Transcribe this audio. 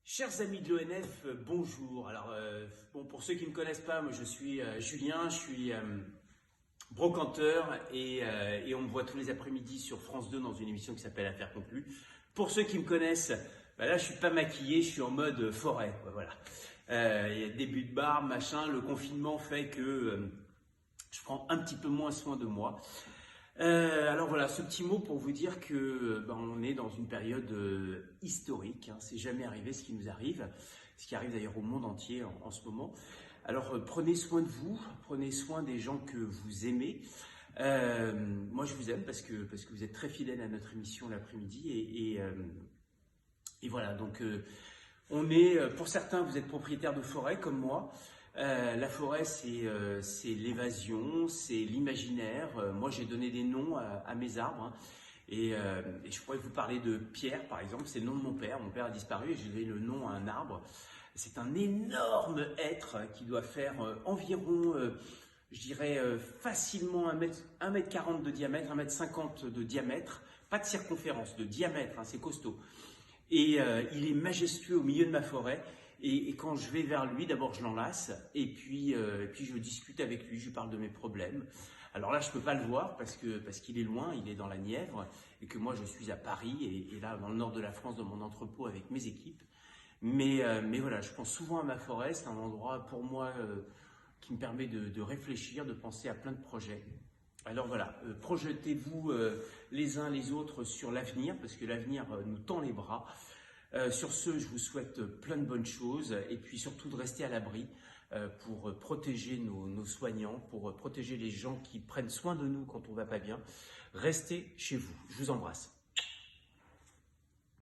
Chers amis de l'ONF, bonjour. Alors, pour ceux qui ne me connaissent pas, moi je suis Julien, je suis brocanteur et on me voit tous les après-midi sur France 2 dans une émission qui s'appelle Affaires conclues. Pour ceux qui me connaissent, là je suis pas maquillé, je suis en mode forêt, quoi, voilà. Il y a début de barbe, machin, le confinement fait que je prends un petit peu moins soin de moi. Alors voilà, ce petit mot pour vous dire que on est dans une période historique, hein, c'est jamais arrivé ce qui nous arrive, ce qui arrive d'ailleurs au monde entier en ce moment. Alors prenez soin de vous, prenez soin des gens que vous aimez. Moi je vous aime parce que vous êtes très fidèles à notre émission l'après-midi et voilà, donc on est, pour certains vous êtes propriétaires de forêt comme moi. La forêt, c'est l'évasion, c'est l'imaginaire. Moi, j'ai donné des noms à mes arbres, hein. Et je pourrais vous parler de Pierre, par exemple. C'est le nom de mon père. Mon père a disparu et j'ai donné le nom à un arbre. C'est un énorme être qui doit faire environ, je dirais, facilement 1 m 40 de diamètre, 1 m 50 de diamètre. Pas de circonférence, de diamètre, hein, c'est costaud. Et il est majestueux au milieu de ma forêt. Et quand je vais vers lui, d'abord je l'enlace et puis je discute avec lui, je lui parle de mes problèmes. Alors là, je peux pas le voir parce qu'il est loin, il est dans la Nièvre et que moi je suis à Paris et là dans le nord de la France, dans mon entrepôt avec mes équipes. Mais voilà, je pense souvent à ma forêt, c'est un endroit pour moi qui me permet de réfléchir, de penser à plein de projets. Alors voilà, projetez-vous les uns les autres sur l'avenir parce que l'avenir nous tend les bras. Sur ce, je vous souhaite plein de bonnes choses et puis surtout de rester à l'abri pour protéger nos soignants, pour protéger les gens qui prennent soin de nous quand on ne va pas bien. Restez chez vous. Je vous embrasse.